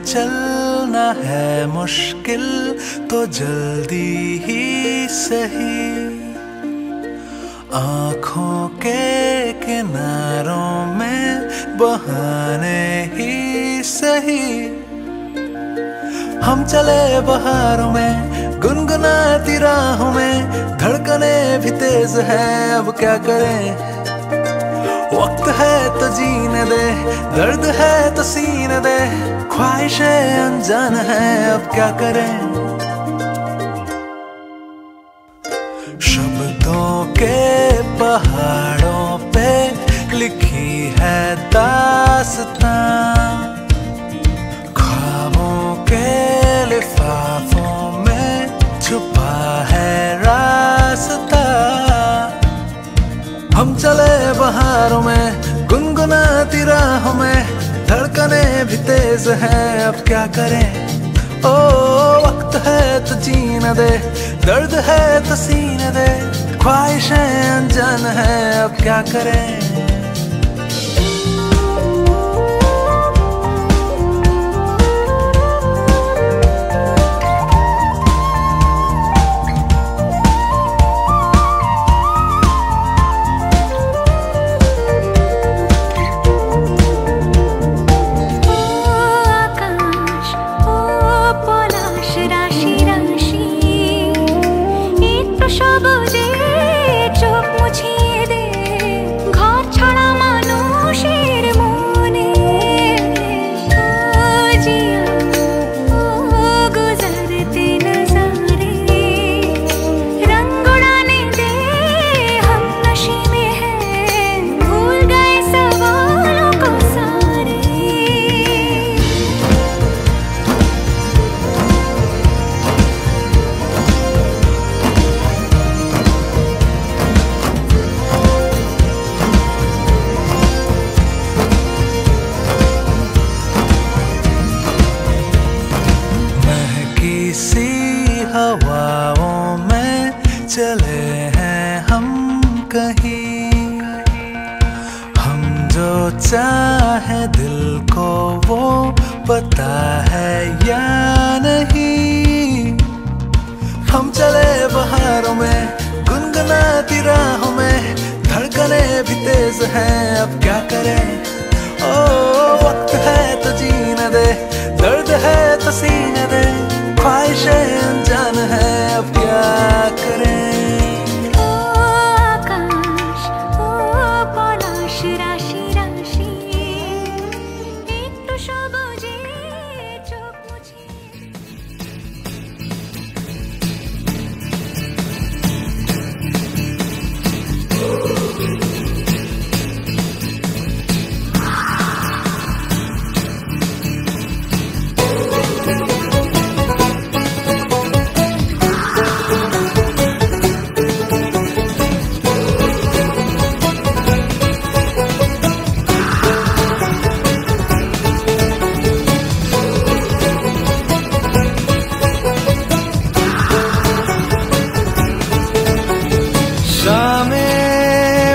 चलना है मुश्किल तो जल्दी ही सही, आँखों के किनारों में बहाने ही सही। हम चले बहारों में गुनगुनाती राहों में, धड़कने भी तेज है अब क्या करें। वक्त है तो जीने दे, दर्द है तो सीने दे, ख्वाहिशें अनजान है अब क्या करें। शब्दों के पहाड़ों पे लिखी है दास्तां, ख्वाबों के लिफाफों में छुपा है रास्ता। हम चले बहारों में गुनगुनाती राहों में, धड़कने भी तेज हैं अब क्या करें। ओ वक्त है तो जीने दे, दर्द है तो सीने दे, ख्वाहिशें अनजान है अब क्या करें। हवाओं में चले हैं हम कहीं, हम जो चाहे दिल को वो पता है या नहीं। हम चले बहारों में गुनगुनाती राहों में, धड़कने भी तेज हैं अब क्या करें। ओ वक्त है तो जीने दे, दर्द है तो सीने दे, ख्वाहिशें अनजान है अब क्या करें। ओ आकाश ओ পলাশ রাশি রাশি, একটু সবুজে চোখ মুছে।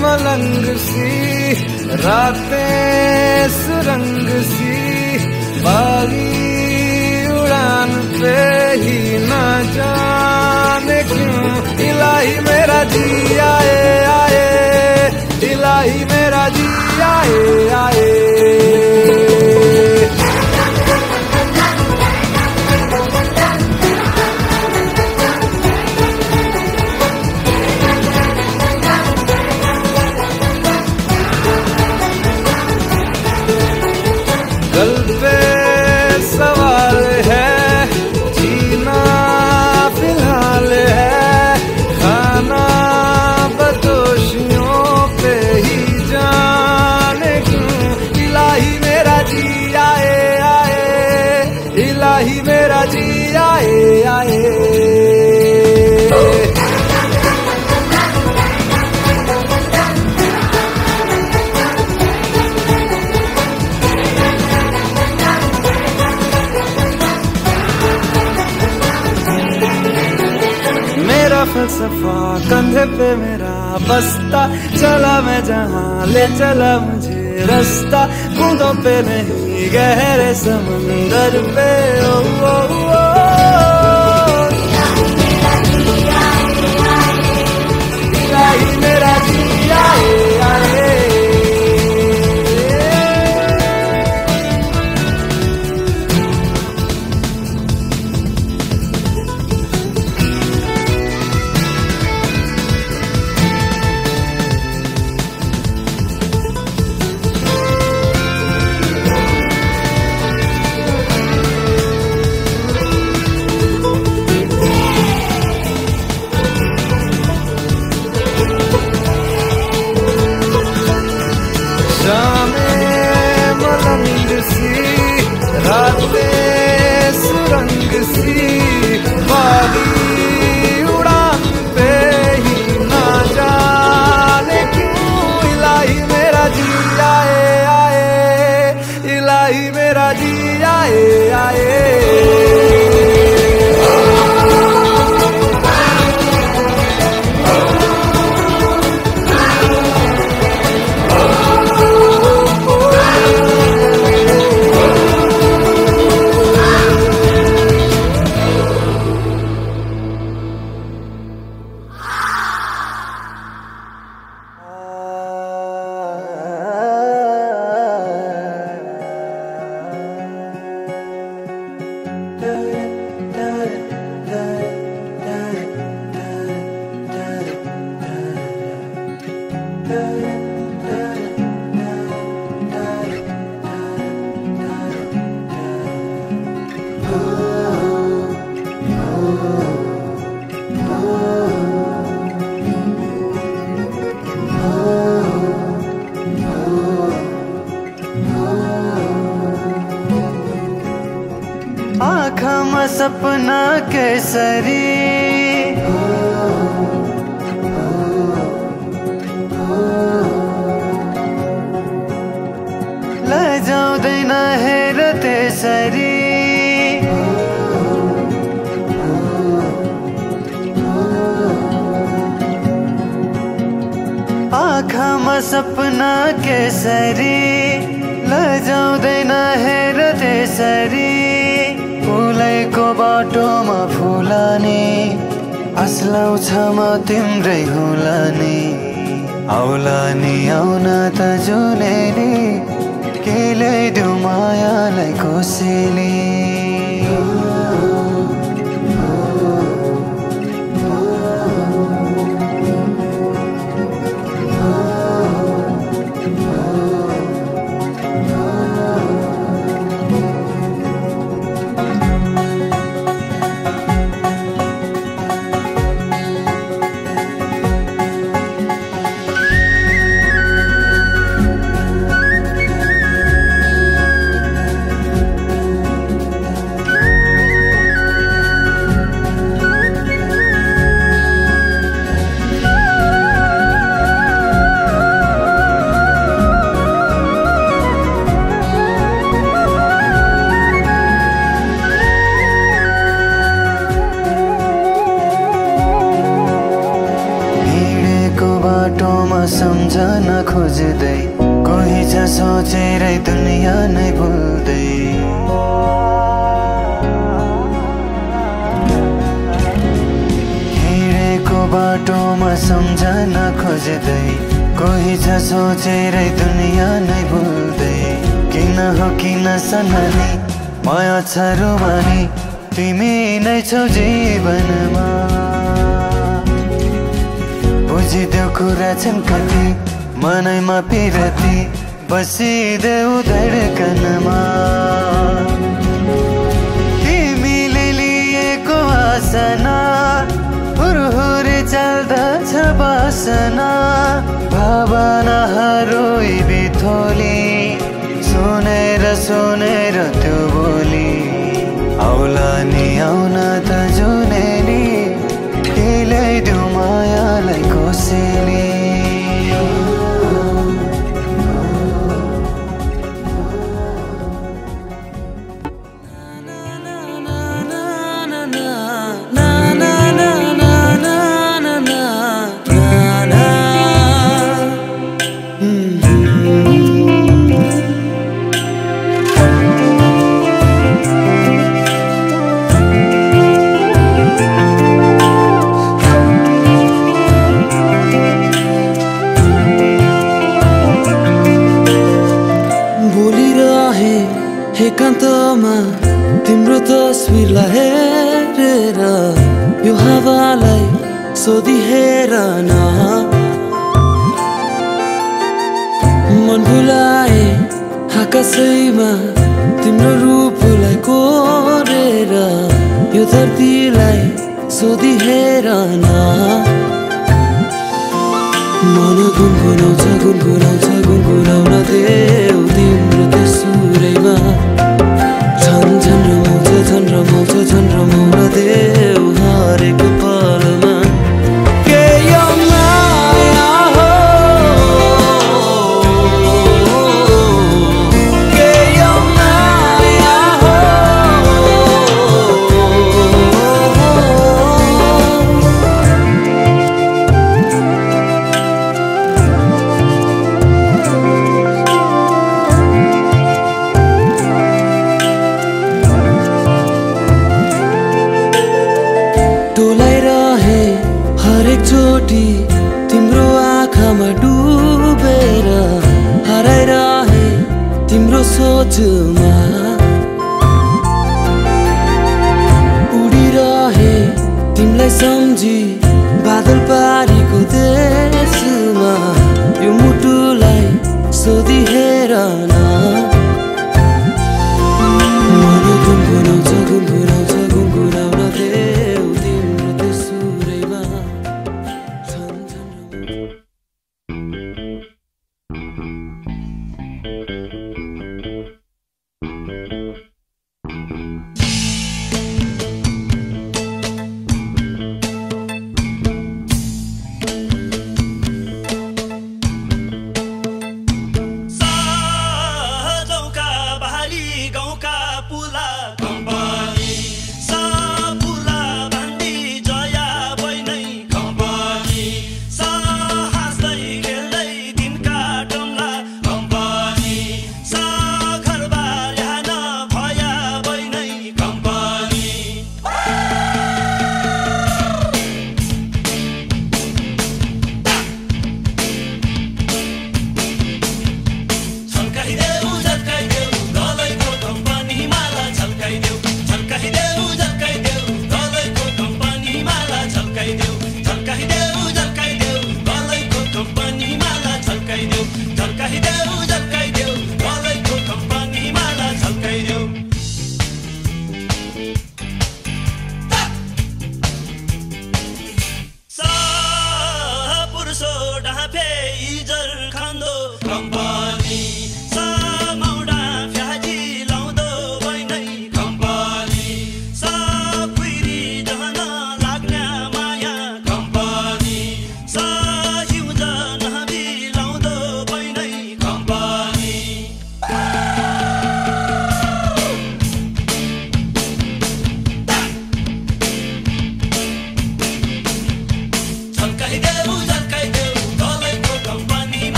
मलंग सी रातें सुरंग सी, बागी उड़ान पे ही ना जाने क्यों इलाही मेरा जी आए आए, इलाही मेरा जी आए आए। दिल पे सवाल है, जीना फिलहाल है, खाना बदोशियों पे ही जाने क्यों इलाही मेरा जी आए आए, इलाही मेरा जी आए आए। फलसफा कंधे पे मेरा बस्ता, चला मैं जहाँ ले चला मुझे रास्ता बूंदों पे नहीं गहरे समंदर पे। ओ, ओ, ओ, इलाही मेरा जी आए आए। रात में सुरंग सी वादी उड़ान पे ही ना जाने क्यों इलाही मेरा जी आए आए। इलाही मेरा जी आए आए। आँखमा सपना केसरी लजाउँदैन हेर त्यसरी। आँखमा सपना केसरी लजाउँदैन हेर त्यसरी। फुलैको बाटोमा फुलानी आslaउँछ म तिम्रै होला नि। आउला नि आउन त जुनेली के ल्याइदेऊ मायालाई कोसेली। बाटोमा सम्झन खोज्दै कोही छ सोचेरै दुनिया नै भुल्दै। हिँडेको बाटोमा सम्झन खोज्दै कोही छ सोचेरै दुनिया नै भुल्दै। किन हो किन सन्हानी माया छ रुमानी तिमी नै छौ जीवनमा। बुझिदेऊ कुरा छन् कति मनैमा पिरती बसिदेऊ धडकनमा। तिमीले लिएको आसना हुरहुरे चल्दछ बासना। भावनाहरू बिथोली सुनेर सुनेर त्यो बोली। आउला नि आउन त जुनेली के ल्याइदेऊ मायालाई कोसेली। मुटुलाई सोधी हेर न मन भुलाए आकाशैमा तिम्रो रूपलाई कोरेर यो धरतीलाई सोधी हेर न मन गुनगुनाउँछ गुनगुनाउँछ गुनगुनाउन देऊ तिम्रो त्यो सुरैमा झन रमाउँछ झन रमाउन देऊ हरेक पलमा के यो माया हो के यो माया हो टोलाइरहे हरेक चोटी तिम्रो आँखामा डुबेर हराइरहे तिम्रो सोचमा उडिरहे तिमीलाई सम्झी बादल पारीको देशमा यो मुटुलाई सोधी हेर न मन गुनगुनाउँछ गुनगुनाउँछ गुनगुनाउन देऊ तिम्रो त्यो सुरैमा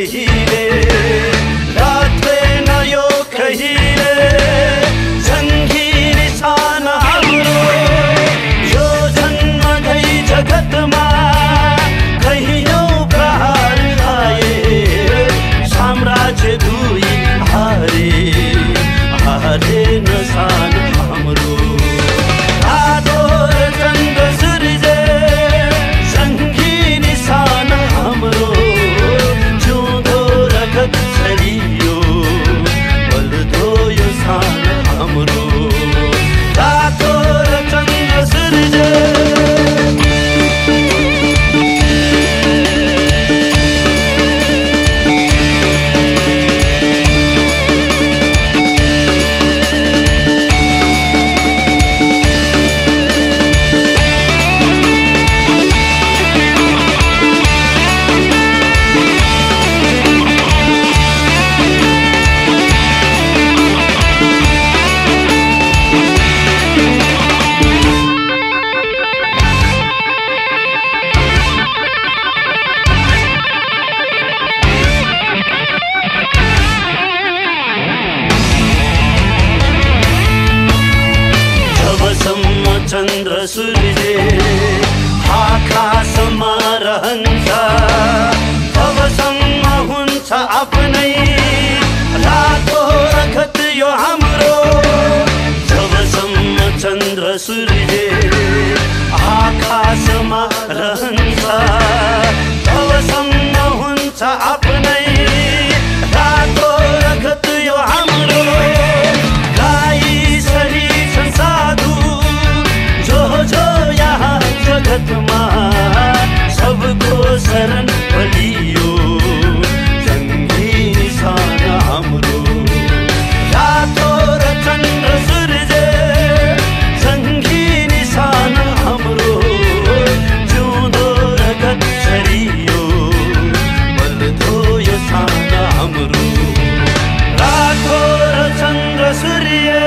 कहिले रात्दैन यो कहिले सङ्गी निशान हाम्रो यो जन्मदै जगतमा कहियौँ प्रहार खाए साम्राज्य दुई हारे हारे नसान हाम्रो रातो र चन्द्र सूर्य सङ्गी निशान हाम्रो जिउँदो रगत छरियो बल्दो यो सान हाम्रो रातो र चन्द्र सूर्य चन्द्र सूर्य आकाशमा रहन्छ तबसम्म हुन्छ आफ्नै रातो रगत यो हाम्रो जबसम्म चन्द्र सूर्य आकाशमा रहन्छ तबसम्म हुन्छ आफ्नै रातो रगत यो हाम्रो गाई सरी संसाधु जो यहाँ जगतमा सबको शरण बलियो सङ्गी निशान हाम्रो रातो र चन्द्र सूर्य सङ्गी निशान हाम्रो जिउँदो रगत छरियो बल्दो यो सान हाम्रो रातो र चन्द्र सूर्य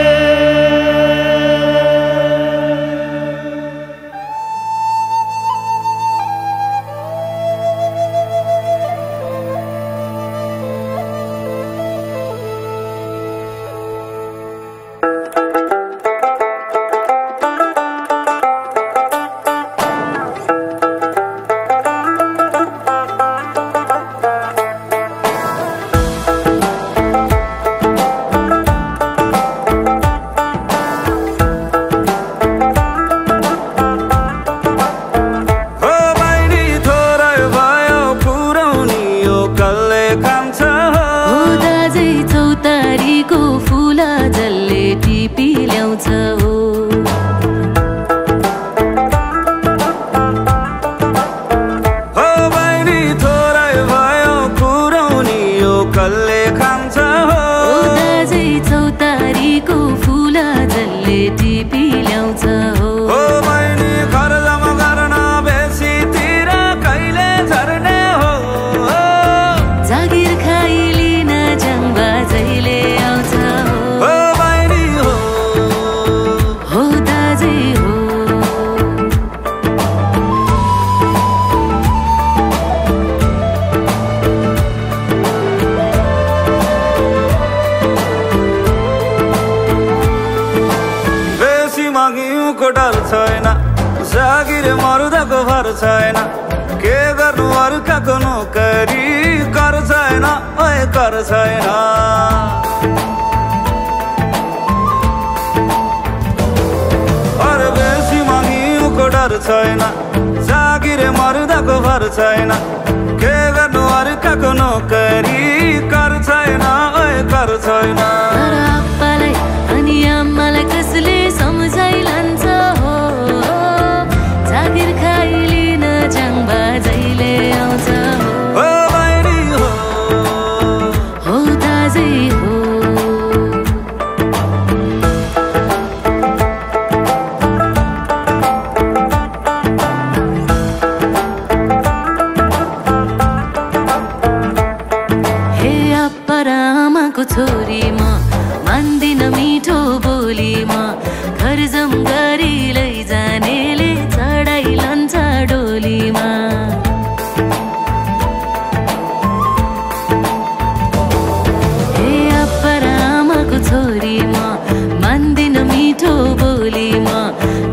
छैन के गर्नु अर्काको नोकरी कर छैन ओए कर छैन अरे बेसी मागिएको डर छैन जागिरे मर्दाको भर छैन के गर्नु अर्काको नोकरी कर छैन ओए कर छैन आप्पालाई अनि आम्मालाई कसले सम्झाइ लान्छ हो जागिर खाइलिन जाङ्बा जहिले आउँछ हो बहिनी हो दाजै हो छोरीमा मान्दिन मिठो बोलीमा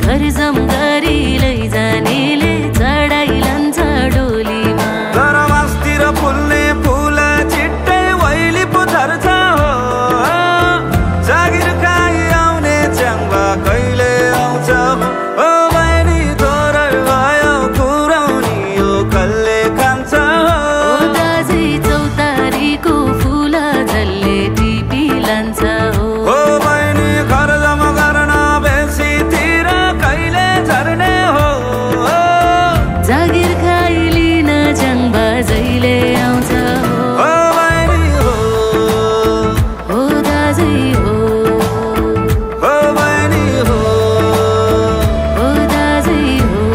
घर जाम गरी लैजानेले चढाइ लान्छ डोलीमा दरवासतिर फुल्ने फुल छिट्टै वैली पो झर्छ हो जागिर खाइ आउने च्याङ्बा कहिले आउँछ हो बहिनी तोरै भयो पुराउनी यो कसले खान्छ ओ दाजै चौतारीको फुल झल्ले टिपी लान्छ हो बहिनी घर जम्मा गर्न बेसीतिर कहिले झर्ने हो जागिर खाइ लिन च्याङ्बा जहिले आउँछ हो बहिनी हो दाजै हो बहिनी हो दाजै हो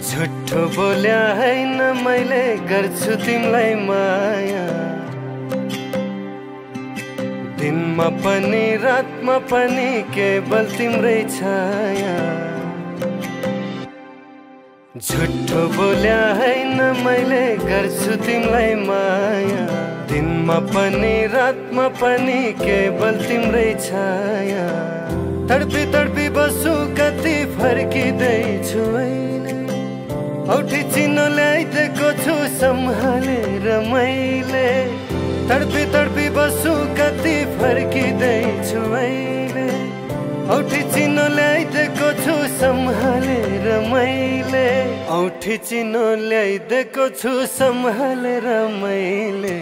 झुट्ठो बोल्या हैन मैले गर्छु तिमीलाई माया दिनमा पनि रातमा पनि केवल तिम्रै छाया झुट्ठो बोल्या हैन मैले गर्छु तिमीलाई माया दिनमा पनि रातमा पनि केवल तिम्रै छाया तडपी तडपी बस्छु कति फर्किँदैछु अहिले औठी चिनो ल्याइदिएको छु सम्हालेर मैले तडपी तडपी बस्छु कति फर्किँदैछु अहिले औठी चिनो ल्याइदिएको छु सम्हालेर मैले औठी चिनो ल्याइदिएको छु सम्हालेर मैले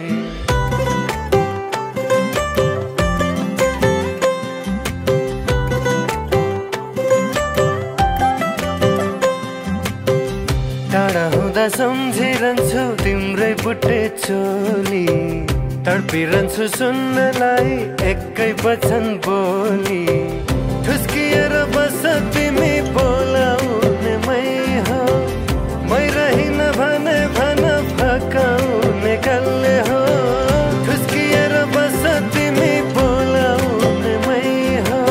टाढा हुँदा सम्झिरहन्छु तिम्रै बुट्टे चोली तडपिरहन्छु सुन्नलाई एकै वचन बोली ठुस्किएर बस तिमी बोलाउने मै हो मै रहिन भने भन फकाउने कसले हो ठुस्किएर बस तिमी बोलाउने मै हो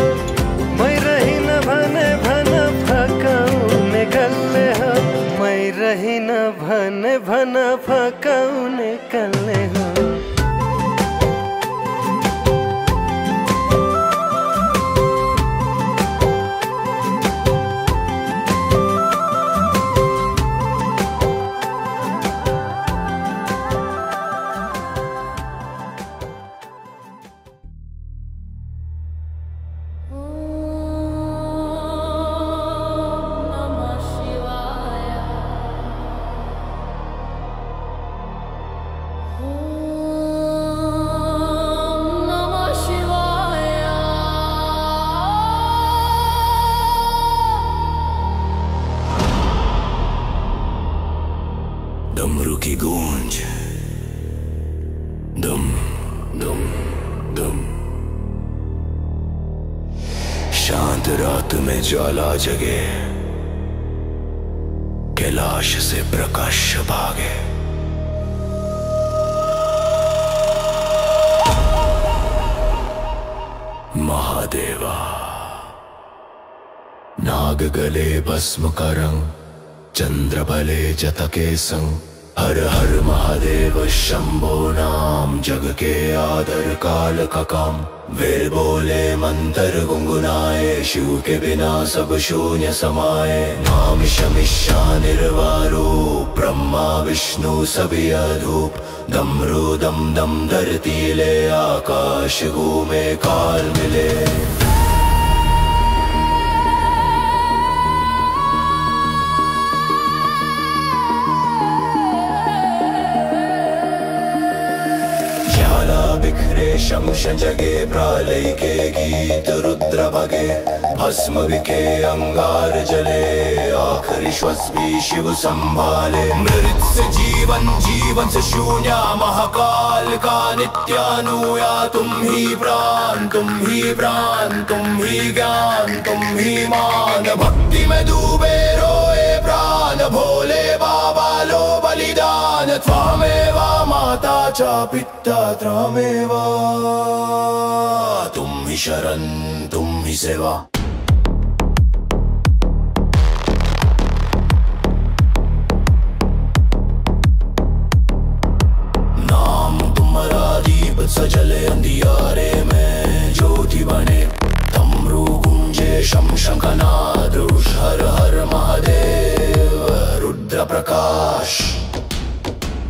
मै रहिन भने भन फकाउने कसले हो मै रहिन भने भन फकाउने कसले हो डमरू की गूंज दुम दुम दुम शांत रात में ज्वाला जगे कैलाश से प्रकाश भागे महादेवा नाग गले भस्म का रंग चंद्र भले जतके संग हर हर महादेव शंभो नाम जग के आदर काल का काम वेद बोले मंत्र गुनगुनाए शिव के बिना सब शून्य समाये नाम शमिष्या निर्वारो ब्रह्मा विष्णु सभी अधूप डमरू दम दम धरती ले आकाश घूमे काल मिले ज्वाला बिखरे शमश जगे प्रलय के गीत रुद्र भगे भस्म बिके अंगार जले आखिरी श्वास भी शिव संभाले मृत से जीवन जीवन से शून्य महाकाल का नित्यानुया तुम ही प्राण तुम ही प्राण तुम ही ज्ञान तुम ही मान भक्ति में डूबे रोए प्राण भोले बाबा लो बलिदान त्वमेव माता च पिता त्वमेव तुम ही शरण तुम ही सेवा नाम तुम्हारा दीप सजले अंधियारे में ज्योति बने डमरू गूंजे शम शंखनाद हर हर महादेव रुद्र प्रकाश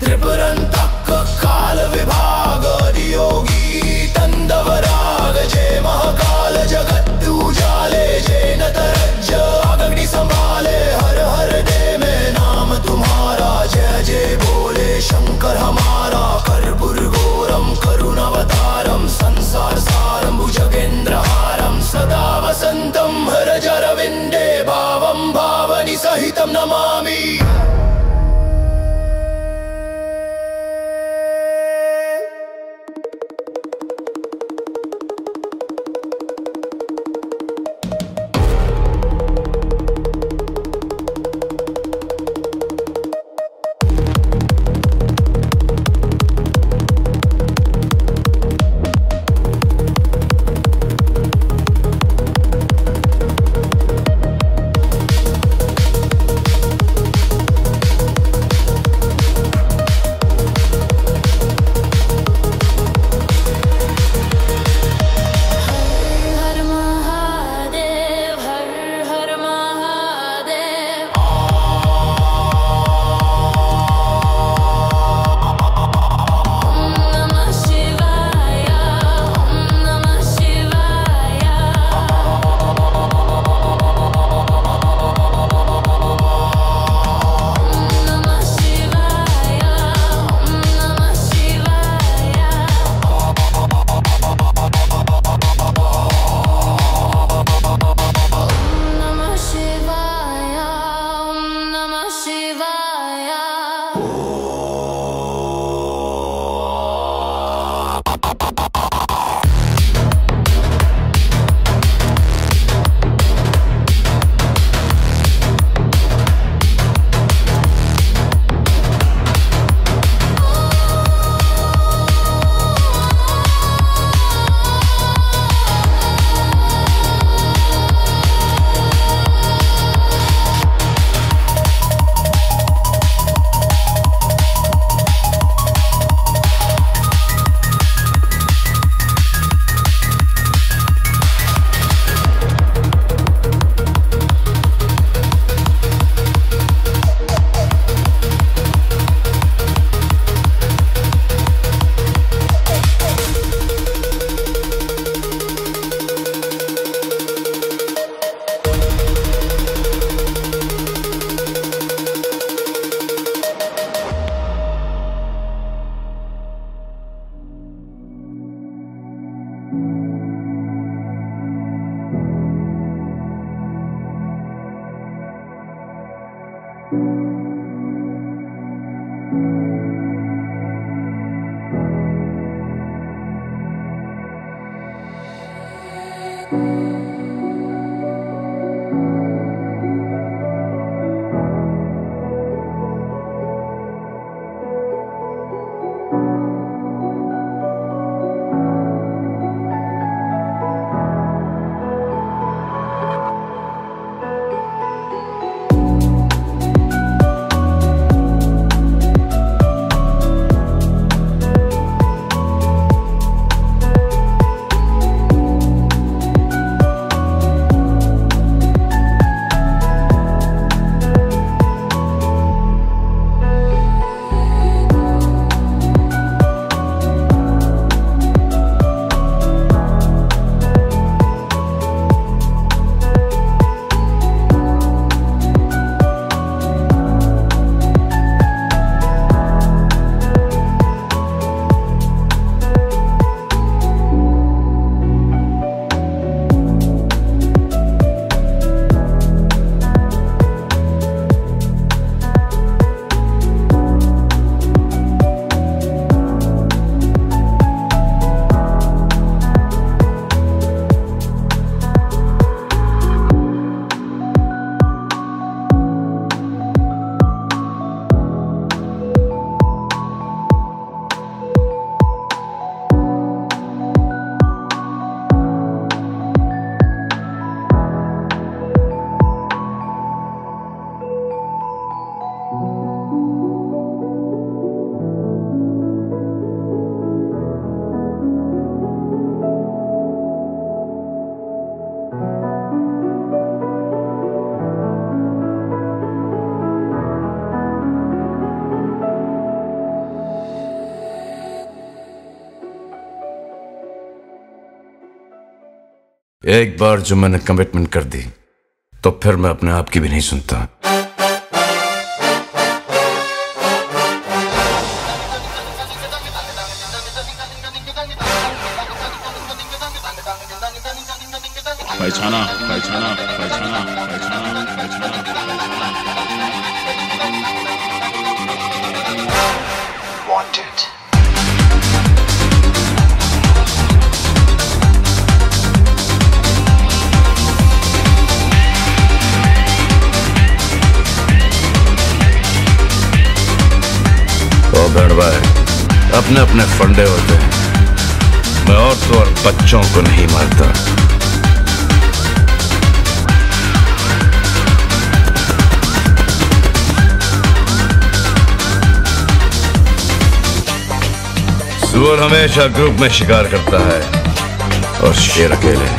त्रिपुरंतक काल विभाग अधियोगी तंदवराग जय महाकाल जगत उजाले जय नटराज अग्नि संभाले हर हर दे में नाम तुम्हारा जय जय बोले शंकर हमारा कर्पूर घोरम करुणावतारम संसार सारम भुजगेंद्रहारम सदा वसंतम हरजरविंदे भावम भावनि सहितम नमामि एक बार जो मैंने कमिटमेंट कर दी तो फिर मैं अपने आप की भी नहीं सुनता। पहचाना पहचाना पहचाना पहचाना पहचाना। बहन भाई अपने अपने फंडे होते हैं, मैं औरतों और बच्चों को नहीं मारता। सुअर हमेशा ग्रुप में शिकार करता है और शेर अकेले।